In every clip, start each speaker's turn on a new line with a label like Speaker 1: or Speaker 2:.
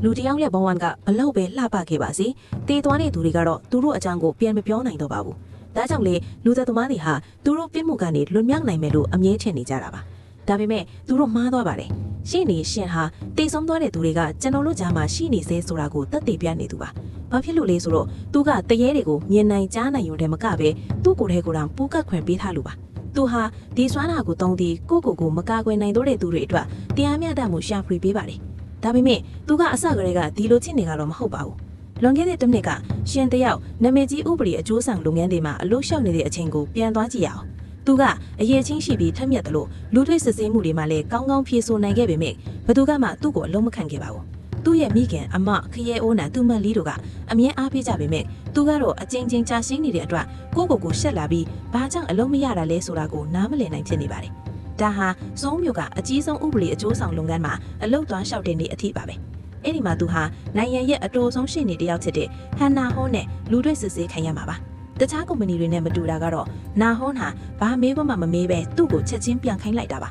Speaker 1: လူတယောက်ရဲ့ဘဝကဘလောက်ပဲလှပခဲ့ပါစေတေးသွားတဲ့သူတွေကတော့သူတို့အကြောင်းကိုပြန်မပြောနိုင်တော့ပါဘူးဒါကြောင့်လေလူသက်သမားတွေဟာသူတို့ပြစ်မှုကနေလွတ်မြောက်နိုင်မယ်လို့အမြဲထင်နေကြတာပါဒါပေမဲ့သူတို့မှားသွားပါတယ်ရှင်းနေရှင်ဟာတေဆုံးသွားတဲ့သူတွေကကျွန်တော်တို့ကြားမှာရှိနေစေဆိုတာကိုသက်သေပြနေသူပါဘာဖြစ်လို့လဲဆိုတော့သူကတရေတွေကိုမြင်နိုင်ကြားနိုင်ရုံတည်းမကပဲသူ့ကိုယ်ထဲကိုယ်တောင်ပူကတ်ခွင့်ပေးထားလို့ပါသူဟာဒီစွမ်းနာကိုတုံးပြီးကိုမကာကွယ်နိုင်တော့တဲ့သူတွေအတွက်တရားမျှတမှုရှာဖွေပေးပါတယ်ဒါပေမဲ့သူကအစကတည်းကဒီလိုချစ်နေကြတော့မဟုတ်ပါဘူးလွန်ခဲ့တဲ့တစ်နှစ်ကရှင်တယောက်နာမည်ကြီးဥပဒေအကျိုးဆောင်လုပ်ငန်းတွေမှာအလုပ်ရှောက်နေတဲ့အချိန်ကိုပြန်သွားကြည့်ရအောင်သူကအရေးချင်းရှိပြီးထက်မြက်တယ်လို့လူတွေစစ်ဆေးမှုတွေမှာလည်းကောင်းကောင်းဖြေဆိုနိုင်ခဲ့ပေမဲ့ဘသူကမှသူ့ကိုအလုံးမခံခဲ့ပါဘူးသူ့ရဲ့မိခင်အမခရဲအိုးနာသူ့မလီတို့ကအမြဲအားပေးကြပေမဲ့သူကတော့အချင်းချင်းကြာရှင်းနေတဲ့အတွက်ကိုရှက်လာပြီးဘာကြောင့်အလုံးမရတာလဲဆိုတာကိုနားမလည်နိုင်ဖြစ်နေပါတယ်ဒါဟာစုံမျိုးကအကြီးဆုံးဥပဒေအကျိုးဆောင်လုပ်ငန်းမှာအလုပ်သွားလျှောက်တဲ့နေ့အထိပါပဲအဲ့ဒီမှာသူဟာနိုင်ငံရဲ့အတိုးဆုံးရှင်းနေတယောက်ဖြစ်တဲ့ဟန်နာဟွန်းနဲ့လူတွေစစ်ဆေးခံရမှာပါတခြားကုမ္ပဏီတွေနဲ့မတူတာကတော့နာဟွန်းဟာဘာမေးခွန်းမှမမေးပဲသူ့ကိုချက်ချင်းပြန်ခိုင်းလိုက်တာပါ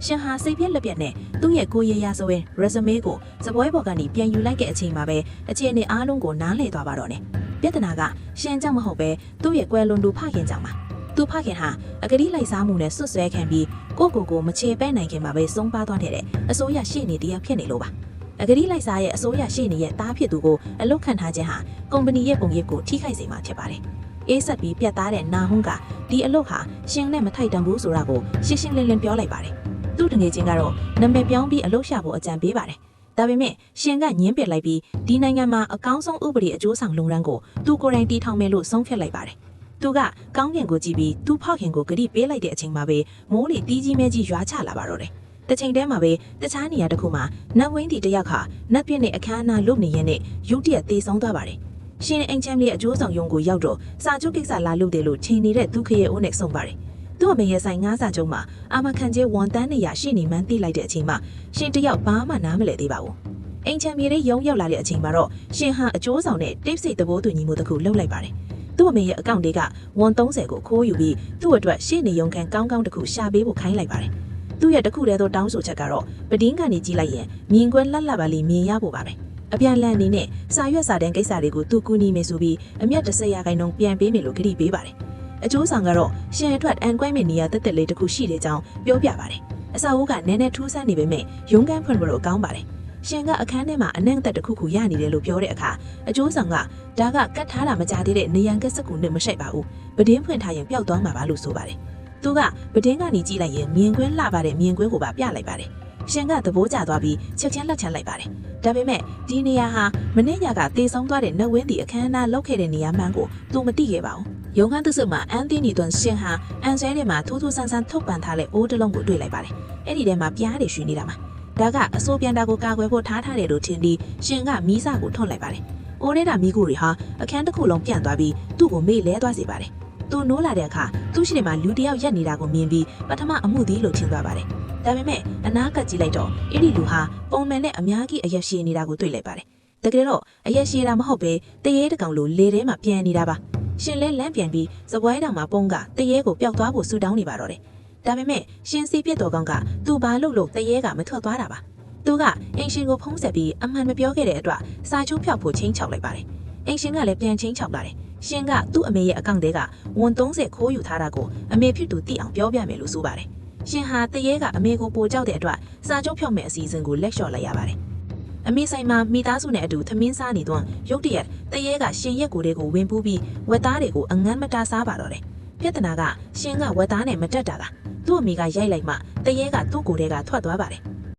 Speaker 1: ရှင်ဟာစိတ်ပြက်လက်ပြက်နဲ့သူ့ရဲ့ကိုရရဆိုရင် resume ကိုစပွဲပေါ်ကနေပြန်ယူလိုက်တဲ့အချိန်မှာပဲအခြေအနေအားလုံးကိုနားလည်သွားပါတော့တယ်ပြဿနာကရှင်ကြောင့်မဟုတ်ပဲသူ့ရဲ့ကွယ်လွန်သူဖခင်ကြောင့်ပါသူဖခင်ဟာအကတိလိုက်စားမှုနဲ့ဆွတ်ဆွဲခံပြီးကိုမချေပဲ့နိုင်ခင်မှာပဲဆုံးပါသွားတဲ့အစိုးရရှေ့နေတရားဖြစ်နေလို့ပါအကတိလိုက်စားရဲ့အစိုးရရှေ့နေရဲ့တားဖြစ်သူကိုအလုတ်ခံထားခြင်းဟာကုမ္ပဏီရဲ့ပုံရိပ်ကိုထိခိုက်စေမှာဖြစ်ပါတယ်အေးဆက်ပြီးပြတ်သားတဲ့နာဟုံးကဒီအလုတ်ဟာရှင်နဲ့မထိုက်တန်ဘူးဆိုတာကိုရှင်းရှင်းလင်းလင်းပြောလိုက်ပါတယ်သူ့တငယ်ချင်းကတော့နာမည်ပြောင်းပြီးအလုတ်ရှာဖို့အကြံပေးပါတယ်ဒါပေမဲ့ရှင်ကညင်းပစ်လိုက်ပြီးဒီနိုင်ငံမှာအကောင်းဆုံးဥပဒေအကျိုးဆောင်လုပ်ငန်းကိုသူကိုယ်တိုင်တီထောင်မယ်လို့ဆုံးဖြတ်လိုက်ပါတယ်သူကကောင်းကင်ကိုကြည့်ပြီးသူ့ဖောက်ခင်ကိုဂတိပေးလိုက်တဲ့အချိန်မှာပဲမိုးလေတီးကြီးမဲကြီးရွာချလာပါတော့တယ်တချိန်တည်းမှာပဲတခြားနေရာတစ်ခုမှာနတ်ဝင်းတီတယောက်ခါနတ်ပြည့်နဲ့အခမ်းအနားလုပ်နေရင်နဲ့ရုတ်တရက်တေဆုံးသွားပါတယ်ရှင်အိမ်ချမ်းလေးအကျိုးဆောင်ရုံကိုရောက်တော့စာချုပ်ကိစ္စလာလုပ်တယ်လို့ချိန်နေတဲ့သူခရဲ့အိုးနဲ့ဆုံးပါတယ်သူ့အမေရဲ့ဆိုင်ငါးစာချုပ်မှာအာမခံကျဲဝန်တန်းနေရရှိနေမှန်းသိလိုက်တဲ့အချိန်မှာရှင်တယောက်ဘာမှနားမလည်သေးပါဘူးအိမ်ချမ်းမြေလေးရုံရောက်လာတဲ့အချိန်မှာတော့ရှင်ဟာအကျိုးဆောင်တဲ့တိတ်ဆိတ်သဘောတူညီမှုတစ်ခုလုပ်လိုက်ပါတယ်သူ့အမေရဲ့အကောင့်တွေကဝန်30ကိုခိုးယူပြီးသူ့အတွက်ရှေ့နေရုံခံကောင်းတစ်ခုရှာပေးဖို့ခိုင်းလိုက်ပါတယ်သူ့ရဲ့တခုတည်းသောတောင်းဆိုချက်ကတော့ပတင်းကနေကြည့်လိုက်ရင်မြင်ကွင်းလှလှပါလိမြင်ရဖို့ပါပဲအပြန်လန်အနေနဲ့စာရွက်စာတမ်းကိစ္စတွေကိုသူကူညီမယ်ဆိုပြီးအမျက်30%ပြန်ပေးမယ်လို့ကတိပေးပါတယ်အကျိုးဆောင်ကတော့ရှင်အတွက်အန်ကွဲ့မယ့်နေရာတက်လေးတစ်ခုရှိတဲ့အကြောင်းပြောပြပါတယ်အစာအိုးကနည်းနည်းထူးဆန်းနေပေမဲ့ရုံးခန်းဖွင့်ဖို့ကောင်းပါတယ်ရှင်ကအခန်းထဲမှာအနံ့သက်တစ်ခုရနေတယ်လို့ပြောတဲ့အခါအကျိုးဆောင်ကဒါကကတ်ထားတာမကြသေးတဲ့နေရန်ကက်စက်ကူနဲ့မရှိတ်ပါဘူးပတင်းဖွင့်ထားရင်ပျောက်သွားမှာပါလို့ဆိုပါတယ်သူကပတင်းကနေကြည့်လိုက်ရင်မြင်ကွင်းလှပါတဲ့မြင်ကွင်းကိုပါပြလိုက်ပါတယ်ရှင်ကသဘောကျသွားပြီးချက်ချင်းလက်ချလိုက်ပါတယ်ဒါပေမဲ့ဒီနေရာဟာမနေ့ညကတေဆုံးသွားတဲ့နတ်ဝင်းတီအခမ်းအနားလုပ်ခဲ့တဲ့နေရာမှန်းကိုသူမသိခဲ့ပါဘူးရုံခန်းသစ်စုမှာအန်သီနီတွန်ရှင်ဟာအန်ဆဲထဲမှာထိုးဆန်းဆန်းထုတ်ပန်ထားတဲ့အိုးတစ်လုံးကိုတွေ့လိုက်ပါတယ်အဲ့ဒီထဲမှာပြားတွေရွှေနေတာမှာဒါကအစိုးပြန်တာကိုကာကွယ်ဖို့ထားထားတယ်လို့ထင်ပြီးရှင်ကမီးစကိုထွန်းလိုက်ပါတယ်အိုးထဲကမီးကူတွေဟာအခန်းတစ်ခုလုံးပြန့်သွားပြီးသူ့ကိုမေ့လဲသွားစေပါတယ်သူနိုးလာတဲ့အခါသူ့ရှိတဲ့မှာလူတယောက်ရက်နေတာကိုမြင်ပြီးပထမအမှုသည်လို့ထင်သွားပါတယ်ဒါပေမဲ့အနားကပ်ကြည့်လိုက်တော့အဲ့ဒီလူဟာပုံမှန်နဲ့အများကြီးအရက်ရှည်နေတာကိုတွေ့လိုက်ပါတယ်တကယ်တော့အရက်ရှည်တာမဟုတ်ပဲတရေတကောင်လိုလေထဲမှာပြန်နေတာပါရှင်လဲလန့်ပြန်ပြီးစပွဲတောင်မှာပုံကတရေကိုပျောက်သွားဖို့ဆူတောင်းနေပါတော့တယ်ဒါပေမဲ့ရှင်စီပြစ်တော်ကောင်ကသူ့ဘာလို့တရေကမထွက်သွားတာပါသူကအင်ရှင်ကိုဖုံးဆက်ပြီးအမှန်မပြောခဲ့တဲ့အတွက်စာချုပ်ဖြောက်ဖို့ချင်းချောက်လိုက်ပါတယ်အင်ရှင်ကလည်းပြန်ချင်းချောက်လာတယ်ရှင်ကသူ့အမေရဲ့အကောင့်ထဲကဝန်30ခိုးယူထားတာကိုအမေဖြစ်သူသိအောင်ပြောပြမယ်လို့ဆိုပါတယ်ရှင်ဟာတရေကအမေကိုပိုကြောက်တဲ့အတွက်စာချုပ်ဖြောက်မဲ့အစီအစဉ်ကိုလက်လျှော့လိုက်ရပါတယ်အမေဆိုင်မှာမိသားစုနဲ့အတူသမင်းစားနေတော့ရုတ်တရက်တရေကရှင်ရက်ကိုယ်တွေကိုဝင်ပူးပြီးဝက်သားတွေကိုအငန်းမတားစားပါတော့တယ်ပြဿနာကရှင်ကဝက်သားနဲ့မတက်တာကသူ့အမေကရိုက်လိုက်မှတရေကသူ့ကိုယ်ထဲကထွက်သွားပါတယ်